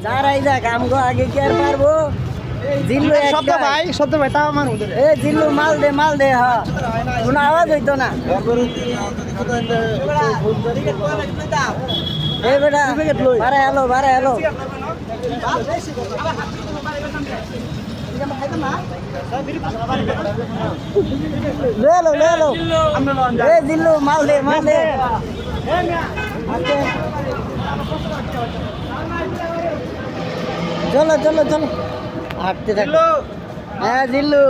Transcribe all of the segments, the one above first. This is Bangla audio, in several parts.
যারাই যাক আমগো আগে কি আর পারবো জিল্লু শব্দ ভাই তাও আমার উঠে এ জিল্লু মাল দে হ্যাঁ কোনো আওয়াজ হইতো না এ বেটা বারে হ্যালো লো এ জিল্লু মাল দে চলো হাঁটতে থাকো হ্যাঁ জিল্লু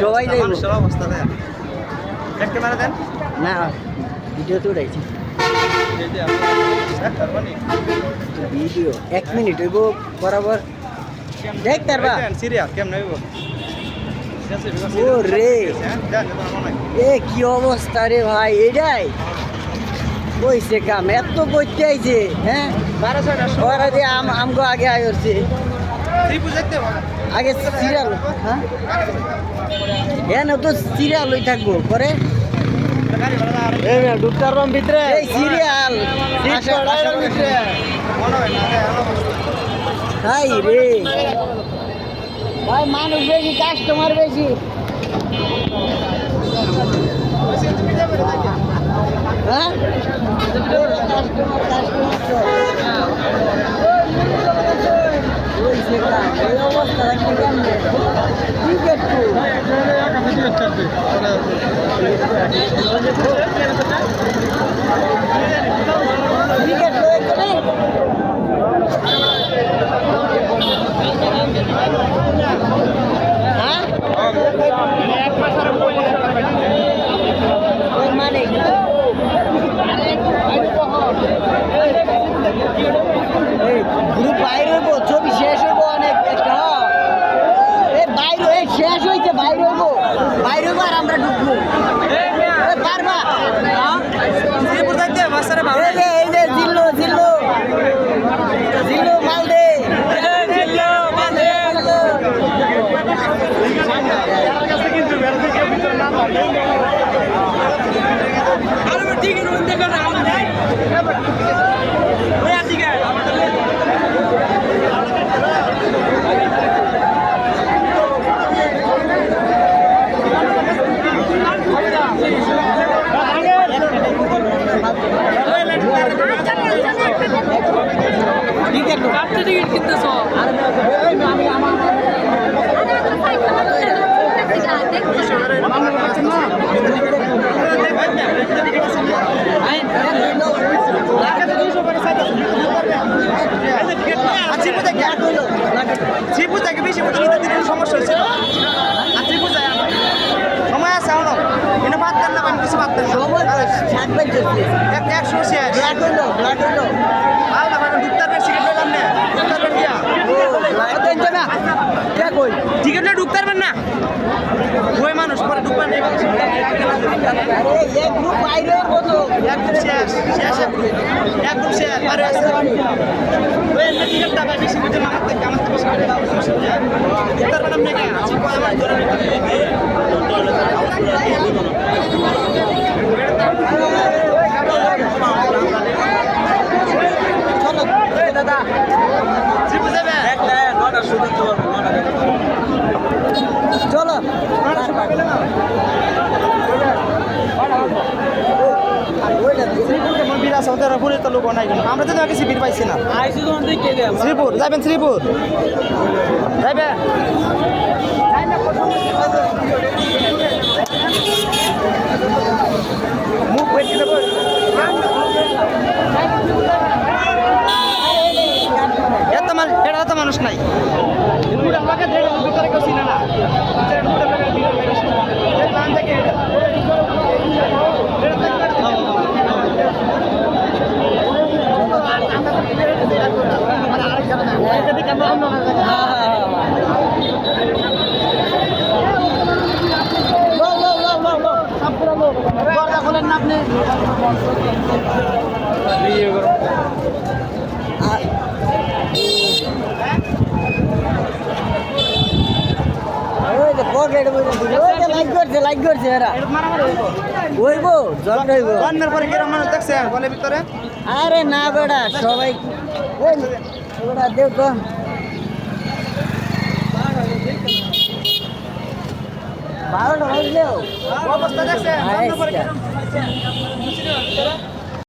সবাই না ভিডিও তো উঠাইছি ভিডিও 1 মিনিট হইব বরাবর দেখ তারবা সিরিয়াস কেমন হইব ও রে এ কি অবস্থা রে ভাই এটাই কইছে কাম এত করতে আইছে হ্যাঁ ওরা দিয়ে আমগো আগে আইছে আগে সিরিয়াল হ্যাঁ হ্যাঁ না তো সিরিয়াল হই থাকবো পরে ঢুকতার রুম ভিতরে এই সিরিয়াল ভিতরে তাই রে ভাই মানুষ বেশি কাস্টমার বেশি হ্যাঁ এই অবস্থা রাখতে কেমনে ক্রিকেট মানে গ্রুপ বাইরে হইব ছবি শেষ হইব অনেক একটা বাইরে শেষ হয়েছে বাইরে হইব আর আমরা ঢুকবো পারবা এই যে জিল্লু মাল দে সমস্যা হয়েছে সময় আছে এনে ভাত দেন না কিছু ভাত দেন একশো শেষ টিকিট ঢুকতে পারবেন না ওই মানুষ পরে ঢুকবেন একদম শেষ একদম শেষ আর টিকিট টাকা বেশি বুঝে না দাদা চলো আমরা তো আগে শিবির পাইছি না শ্রীপুর যাবেন শ্রীপুর যাইবে মুখ বেশি দেবো এত মানুষ নাই ভিতরে কেউ চিনে না খোলেন না আপনি পকেট লাইক করছে এরা এটা মারামারি হইব হইব জল হইব বন্যার পরে কিরম মানুষ দেখছে বলের ভিতরে আরে না বেটা সবাই ওই বেটা দেও তো বারোটা বাজলেও অবস্থা দেখছে বন্যার পরে আচ্ছা। কিরম